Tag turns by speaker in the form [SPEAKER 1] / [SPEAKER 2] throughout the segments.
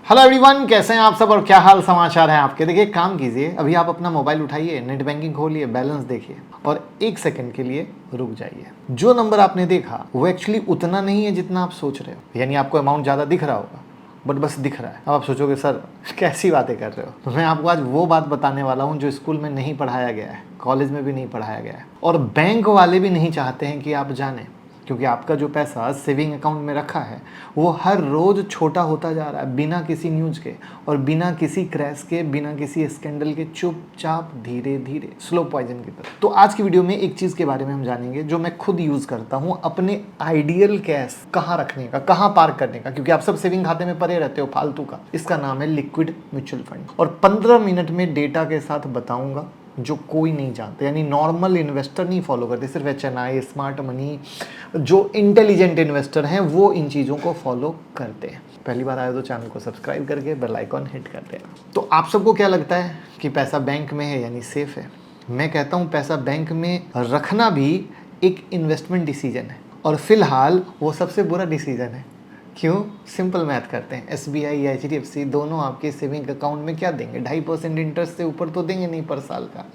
[SPEAKER 1] Hello everyone, कैसे हैं आप सब और क्या हाल समाचार हैं आपके। देखिए, काम कीजिए, अभी आप अपना मोबाइल उठाइए, नेट बैंकिंग खोलिए, बैलेंस देखिए और एक सेकंड के लिए रुक जाइए। जो नंबर आपने देखा वो एक्चुअली उतना नहीं है जितना आप सोच रहे हो। यानी आपको अमाउंट ज़्यादा दिख रहा होगा, बट बस दिख रहा है। अब आप सोचोगे सर कैसी बातें कर रहे हो। तो मैं आपको आज वो बात बताने वाला हूँ जो स्कूल में नहीं पढ़ाया गया है, कॉलेज में भी नहीं पढ़ाया गया है और बैंक वाले भी नहीं चाहते हैं कि आप जानें। क्योंकि आपका जो पैसा सेविंग अकाउंट में रखा है वो हर रोज छोटा होता जा रहा है, बिना किसी न्यूज़ के और बिना किसी क्रैश के, बिना किसी स्कैंडल के, चुपचाप धीरे धीरे स्लो पॉइजन की तरह। तो आज की वीडियो में एक चीज़ के बारे में हम जानेंगे जो मैं खुद यूज़ करता हूँ अपने आइडियल कैश कहाँ रखने का, कहाँ पार्क करने का। क्योंकि आप सब सेविंग खाते में पड़े रहते हो फालतू का। इसका नाम है लिक्विड म्यूचुअल फंड और 15 मिनट में डेटा के साथ बताऊंगा जो कोई नहीं जानता। यानी नॉर्मल इन्वेस्टर नहीं फॉलो करते, सिर्फ HNI, स्मार्ट मनी, जो इंटेलिजेंट इन्वेस्टर हैं वो इन चीज़ों को फॉलो करते हैं। पहली बार आए तो चैनल को सब्सक्राइब करके बेल आइकॉन हिट कर देना। तो आप सबको क्या लगता है कि पैसा बैंक में है यानी सेफ है। मैं कहता हूँ पैसा बैंक में रखना भी एक इन्वेस्टमेंट डिसीजन है और फिलहाल वो सबसे बुरा डिसीजन है। क्यों? सिंपल मैथ करते हैं। SBI या HDFC दोनों आपके सेविंग अकाउंट में क्या देंगे? 2.5% इंटरेस्ट से ऊपर तो देंगे नहीं पर साल का।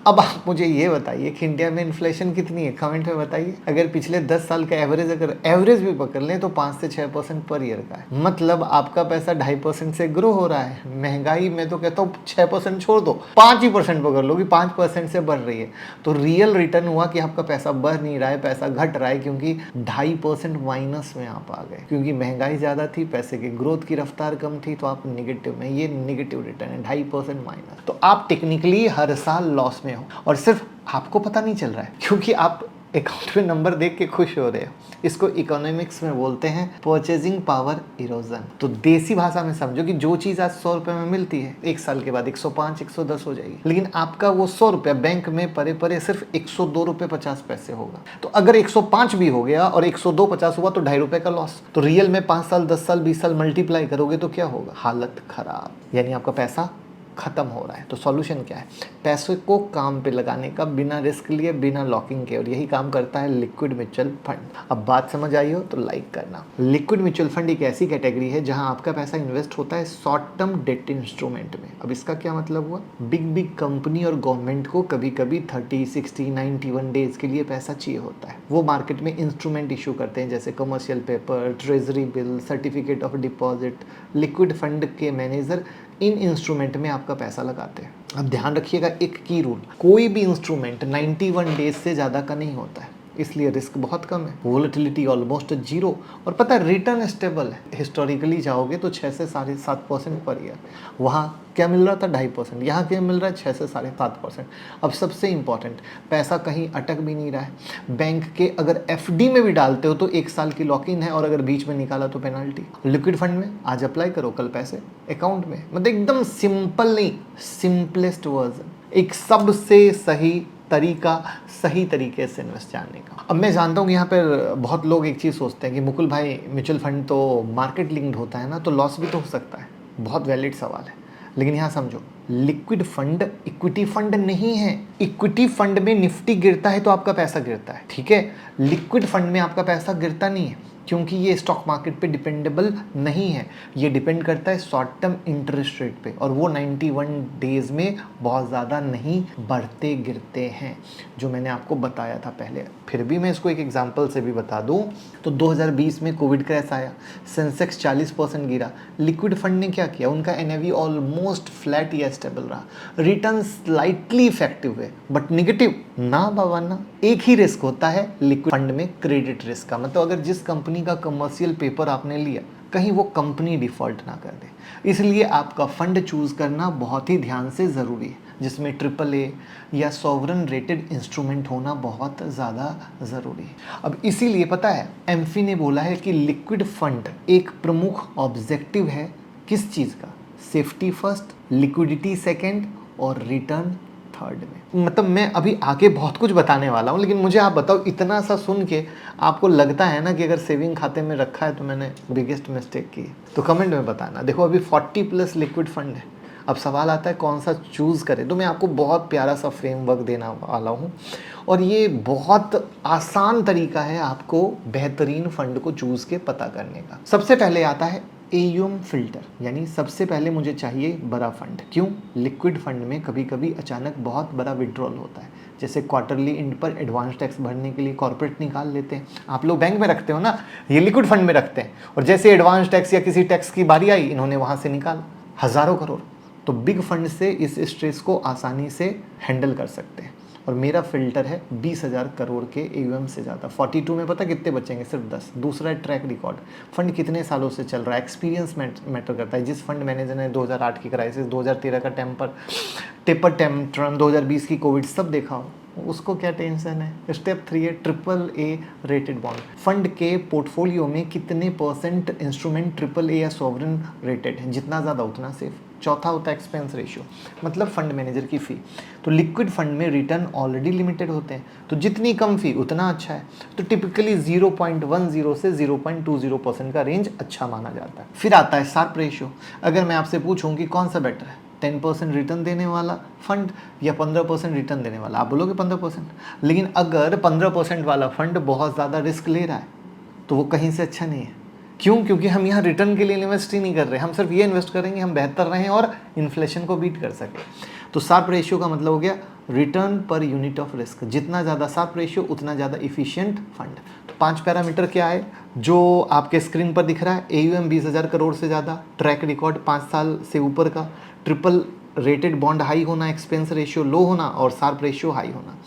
[SPEAKER 1] अब आप मुझे ये बताइए कि इंडिया में इन्फ्लेशन कितनी है, कमेंट में बताइए। अगर पिछले 10 साल का एवरेज, अगर एवरेज भी पकड़ लें तो 5 से 6% पर ईयर का है। मतलब आपका पैसा 2.5% से ग्रो हो रहा है। महंगाई में तो कहता हूँ 6% छोड़ दो, 5% पकड़ लो कि 5% से बढ़ रही है। तो रियल रिटर्न हुआ कि आपका पैसा बढ़ नहीं रहा है, पैसा घट रहा है, क्योंकि 2.5% माइनस में आप आ गए। क्योंकि महंगाई ज़्यादा थी, पैसे की ग्रोथ की रफ्तार कम थी, तो आप निगेटिव में, ये निगेटिव रिटर्न है 2.5% माइनस। तो आप टेक्निकली हर साल लॉस में हो और सिर्फ आपको पता नहीं चल रहा है क्योंकि आप अकाउंट में नंबर देख के खुश हो रहे हो। इसको इकोनॉमिक्स में बोलते हैं परचेजिंग पावर इरोजन। तो देसी भाषा में समझो कि जो चीज़ आज 100 रुपये में मिलती है, एक साल के बाद 105, 110 हो जाएगी, लेकिन आपका वो 100 रुपया बैंक में परे परे सिर्फ 102 रुपये 50 पैसे होगा। तो अगर 105 भी हो गया और 102.50 हुआ तो 2.5 रुपये का लॉस। तो रियल में 5 साल, 10 साल, 20 साल मल्टीप्लाई करोगे तो क्या होगा? हालत खराब। यानी आपका पैसा खत्म हो रहा है। तो सॉल्यूशन क्या है? पैसे को काम पे लगाने का, बिना रिस्क लिए, बिना लॉकिंग के, और यही काम करता है लिक्विड म्यूचुअल फंड। अब बात समझ आई हो तो लाइक करना। लिक्विड म्यूचुअल फंड एक ऐसी कैटेगरी है जहां आपका पैसा इन्वेस्ट होता है शॉर्ट टर्म डेट इंस्ट्रूमेंट में। अब इसका क्या मतलब हुआ? बिग कंपनी और गवर्नमेंट को कभी कभी 30, 60, 91 डेज के लिए पैसा चाहिए होता है। वो मार्केट में इंस्ट्रूमेंट इशू करते हैं जैसे commercial paper, treasury bill, certificate of deposit. Liquid fund के मैनेजर इन इंस्ट्रूमेंट में आपका पैसा लगाते हैं। अब ध्यान रखिएगा एक की रूल, कोई भी इंस्ट्रूमेंट 91 डेज से ज़्यादा का नहीं होता है, इसलिए रिस्क बहुत कम है, वोलेटिलिटी ऑलमोस्ट 0 और पता है रिटर्न स्टेबल है। हिस्टोरिकली जाओगे तो 6 से 7.5% पर ईयर। वहाँ क्या मिल रहा था? 2.5%। यहाँ क्या मिल रहा है? 6 से 7.5%। अब सबसे इम्पॉर्टेंट, पैसा कहीं अटक भी नहीं रहा है। बैंक के अगर FD में भी डालते हो तो 1 साल की लॉक इन है और अगर बीच में निकाला तो पेनल्टी। लिक्विड फंड में आज अप्लाई करो, कल पैसे अकाउंट में। मतलब एकदम सिंपल नहीं, सिंपलेस्ट वर्जन, एक सबसे सही तरीका, सही तरीके से इन्वेस्ट जानने का। अब मैं जानता हूँ कि यहाँ पर बहुत लोग एक चीज़ सोचते हैं कि मुकुल भाई म्यूचुअल फंड तो मार्केट लिंक्ड होता है ना, तो लॉस भी तो हो सकता है। बहुत वैलिड सवाल है, लेकिन यहाँ समझो, लिक्विड फंड इक्विटी फंड नहीं है। इक्विटी फंड में निफ्टी गिरता है तो आपका पैसा गिरता है, ठीक है। लिक्विड फंड में आपका पैसा गिरता नहीं है क्योंकि ये स्टॉक मार्केट पे डिपेंडेबल नहीं है। ये डिपेंड करता है शॉर्ट टर्म इंटरेस्ट रेट पे और वो 91 डेज में बहुत ज़्यादा नहीं बढ़ते गिरते हैं, जो मैंने आपको बताया था पहले। फिर भी मैं इसको एक एग्जांपल से भी बता दूं तो 2020 में कोविड क्रैश आया, सेंसेक्स 40% गिरा। लिक्विड फंड ने क्या किया? उनका NAV ऑलमोस्ट फ्लैट या स्टेबल रहा। रिटर्न स्लाइटली इफेक्टिव है बट निगेटिव ना बाबा ना। एक ही रिस्क होता है लिक्विड फंड में, क्रेडिट रिस्क का। मतलब अगर जिस कंपनी का कमर्शियल पेपर आपने लिया, कहीं वो कंपनी डिफॉल्ट ना कर दे। इसलिए आपका फंड चूज करना बहुत ही ध्यान से ज़रूरी है, जिसमें AAA या सॉवरन रेटेड इंस्ट्रूमेंट होना बहुत ज़्यादा ज़रूरी है। अब इसीलिए पता है एम्फी ने बोला है कि लिक्विड फंड एक प्रमुख ऑब्जेक्टिव है किस चीज़ का? सेफ्टी फर्स्ट, लिक्विडिटी सेकेंड और रिटर्न थर्ड में। मतलब मैं अभी आगे बहुत कुछ बताने वाला हूँ, लेकिन मुझे आप बताओ, इतना सा सुन के आपको लगता है ना कि अगर सेविंग खाते में रखा है तो मैंने बिगेस्ट मिस्टेक की? तो कमेंट में बताना। देखो अभी 40+ लिक्विड फंड है। अब सवाल आता है कौन सा चूज़ करें, तो मैं आपको बहुत प्यारा सा फ्रेमवर्क देना वाला हूँ और ये बहुत आसान तरीका है आपको बेहतरीन फंड को चूज़ के पता करने का। सबसे पहले आता है AUM फिल्टर, यानी सबसे पहले मुझे चाहिए बड़ा फंड। क्यों? लिक्विड फंड में कभी कभी अचानक बहुत बड़ा विड्रॉल होता है, जैसे क्वार्टरली एंड पर एडवांस टैक्स भरने के लिए कॉर्पोरेट निकाल लेते हैं। आप लोग बैंक में रखते हो ना, ये लिक्विड फंड में रखते हैं, और जैसे एडवांस टैक्स या किसी टैक्स की बारी आई, इन्होंने वहाँ से निकाला हज़ारों करोड़। तो बिग फंड से इस स्ट्रेस को आसानी से हैंडल कर सकते हैं। और मेरा फिल्टर है 20,000 करोड़ के AUM से ज़्यादा। 42 में पता कितने बचेंगे? सिर्फ 10। दूसरा है ट्रैक रिकॉर्ड, फंड कितने सालों से चल रहा है, एक्सपीरियंस मैटर करता है। जिस फंड मैनेजर ने 2008 की क्राइसिस, 2013 का टेपर टेम्पट्रम, 2020 की कोविड सब देखा हो, उसको क्या टेंशन है। स्टेप 3 है AAA रेटेड बॉन्ड। फंड के पोर्टफोलियो में कितने % इंस्ट्रूमेंट AAA या सॉवरेन रेटेड है, जितना ज़्यादा उतना सेफ। चौथा होता है एक्सपेंस रेशियो, मतलब फंड मैनेजर की फ़ी। तो लिक्विड फंड में रिटर्न ऑलरेडी लिमिटेड होते हैं, तो जितनी कम फ़ी उतना अच्छा है। तो टिपिकली 0.10 से 0.20% का रेंज अच्छा माना जाता है। फिर आता है शार्प रेशियो। अगर मैं आपसे पूछूं कि कौन सा बेटर है, 10% रिटर्न देने वाला फंड या 15% रिटर्न देने वाला, आप बोलोगे 15%। लेकिन अगर 15% वाला फंड बहुत ज़्यादा रिस्क ले रहा है तो वो कहीं से अच्छा नहीं है। क्यों? क्योंकि हम यहाँ रिटर्न के लिए इन्वेस्ट ही नहीं कर रहे, हम सिर्फ ये इन्वेस्ट करेंगे हम बेहतर रहें और इन्फ्लेशन को बीट कर सकें। तो शार्प रेशियो का मतलब हो गया return per unit of risk. जितना ज़्यादा शार्प रेशियो उतना ज़्यादा इफिशिएंट फंड। तो 5 पैरामीटर क्या है जो आपके स्क्रीन पर दिख रहा है? AUM 20,000 करोड़ से ज़्यादा, ट्रैक रिकॉर्ड 5 साल से ऊपर का, ट्रिपल रेटेड बॉन्ड हाई होना, एक्सपेंस रेशियो लो होना और शार्प रेशियो हाई होना।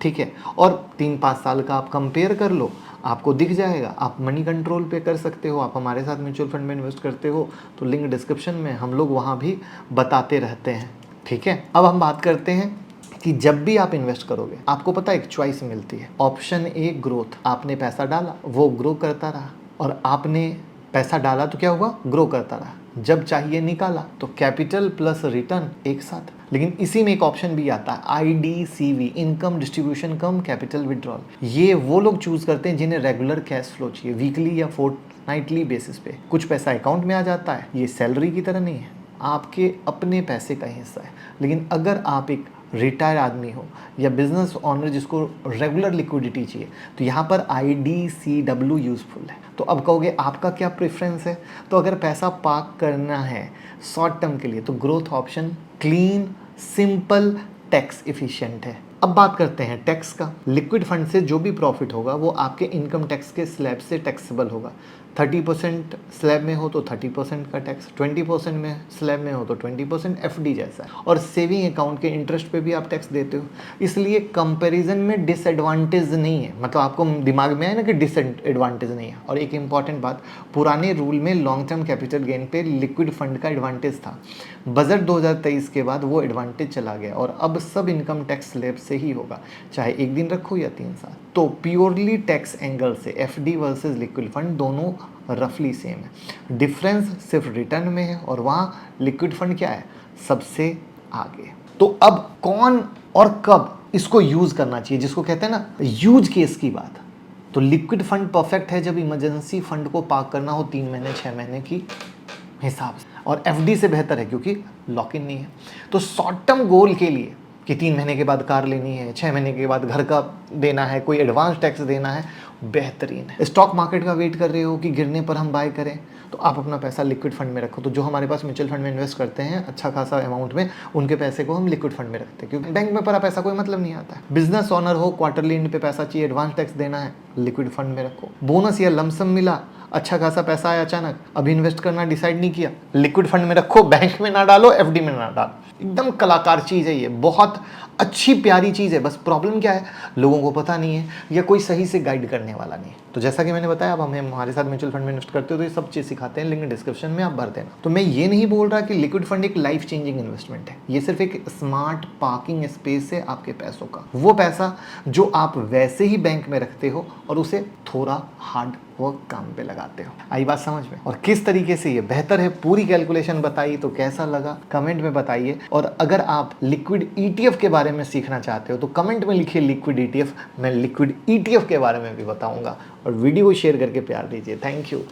[SPEAKER 1] ठीक है, और 3-5 साल का आप कंपेयर कर लो, आपको दिख जाएगा। आप मनी कंट्रोल पे कर सकते हो, आप हमारे साथ म्यूचुअल फंड में इन्वेस्ट करते हो तो लिंक डिस्क्रिप्शन में, हम लोग वहाँ भी बताते रहते हैं। ठीक है, अब हम बात करते हैं कि जब भी आप इन्वेस्ट करोगे आपको पता है एक चॉइस मिलती है। ऑप्शन ए ग्रोथ, आपने पैसा डाला वो ग्रो करता रहा, और आपने पैसा डाला तो क्या हुआ? ग्रो करता रहा। जब चाहिए निकाला तो कैपिटल प्लस रिटर्न एक साथ। लेकिन इसी में एक ऑप्शन भी आता है IDCV, इनकम डिस्ट्रीब्यूशन कम कैपिटल विड्रॉल। ये वो लोग चूज करते हैं जिन्हें रेगुलर कैश फ्लो चाहिए, वीकली या फोर्टनाइटली बेसिस पे। कुछ पैसा अकाउंट में आ जाता है, ये सैलरी की तरह नहीं है, आपके अपने पैसे का हिस्सा है। लेकिन अगर आप एक रिटायर आदमी हो या बिजनेस ऑनर जिसको रेगुलर लिक्विडिटी चाहिए, तो यहाँ पर IDCW यूज़फुल है। तो अब कहोगे आपका क्या प्रेफरेंस है? तो अगर पैसा पार्क करना है शॉर्ट टर्म के लिए तो growth option clean, simple, tax efficient है। अब बात करते हैं टैक्स का। लिक्विड फंड से जो भी प्रॉफिट होगा वो आपके इनकम टैक्स के स्लैब से टैक्सेबल होगा। 30% स्लैब में हो तो 30% का टैक्स, 20% में स्लैब में हो तो 20% FD जैसा है। और सेविंग अकाउंट के इंटरेस्ट पे भी आप टैक्स देते हो, इसलिए कंपैरिजन में डिसएडवांटेज नहीं है। मतलब आपको दिमाग में आए ना कि डिसएडवांटेज नहीं है। और एक इंपॉर्टेंट बात, पुराने रूल में लॉन्ग टर्म कैपिटल गेन पे लिक्विड फंड का एडवांटेज था। बजट 2023 के बाद वो एडवांटेज चला गया और अब सब इनकम टैक्स स्लैब से ही होगा, चाहे 1 दिन रखो या 3 साल। तो प्योरली टैक्स एंगल से FD वर्सेस लिक्विड फंड दोनों रफली सेम है। डिफरेंस सिर्फ रिटर्न में है, और वहाँ लिक्विड फंड क्या है? सबसे आगे। तो अब कौन और कब इसको यूज करना चाहिए, जिसको कहते हैं ना यूज केस की बात। तो लिक्विड फंड परफेक्ट है जब इमरजेंसी फंड को पार्क करना हो 3 महीने 6 महीने की हिसाब से, और FD से बेहतर है क्योंकि लॉक इन नहीं है। तो शॉर्ट टर्म गोल के लिए कि 3 महीने के बाद कार लेनी है, 6 महीने के बाद घर का देना है, कोई एडवांस टैक्स देना है, बेहतरीन है। स्टॉक मार्केट का वेट कर रहे हो कि गिरने पर हम बाय करें, तो आप अपना पैसा लिक्विड फंड में रखो। तो जो हमारे पास म्यूचुअल फंड में इन्वेस्ट करते हैं अच्छा खासा अमाउंट में, उनके पैसे को हम लिक्विड फंड में रखते हैं, क्योंकि बैंक में पड़ा पैसा कोई मतलब नहीं आता है। बिजनेस ऑनर हो, क्वार्टरली एंड पे पैसा चाहिए, एडवांस टैक्स देना है, लिक्विड फंड में रखो। बोनस या लमसम मिला, अच्छा खासा पैसा आया अचानक, अभी इन्वेस्ट करना डिसाइड नहीं किया, लिक्विड फंड में रखो, बैंक में ना डालो, FD में ना डालो। एकदम कलाकार चीज़ है ये, बहुत अच्छी प्यारी चीज़ है। बस प्रॉब्लम क्या है, लोगों को पता नहीं है या कोई सही से गाइड करने वाला नहीं है। तो जैसा कि मैंने बताया, अब हमें हमारे साथ म्यूचुअल फंड में इन्वेस्ट करते हो तो ये सब चीज़ सिखाते हैं, लिंक डिस्क्रिप्शन में आप भर देना। तो मैं ये नहीं बोल रहा कि लिक्विड फंड एक लाइफ चेंजिंग इन्वेस्टमेंट है, ये सिर्फ एक स्मार्ट पार्किंग स्पेस है आपके पैसों का। वो पैसा जो आप वैसे ही बैंक में रखते हो और उसे थोड़ा हार्ड वर्क काम पे लगाते हो। आई बात समझ में? और किस तरीके से ये बेहतर है, पूरी कैलकुलेशन बताई, तो कैसा लगा कमेंट में बताइए। और अगर आप लिक्विड ETF के बारे में सीखना चाहते हो तो कमेंट में लिखिए लिक्विड ETF, मैं लिक्विड ETF के बारे में भी बताऊंगा। और वीडियो को शेयर करके प्यार दीजिए। Thank you.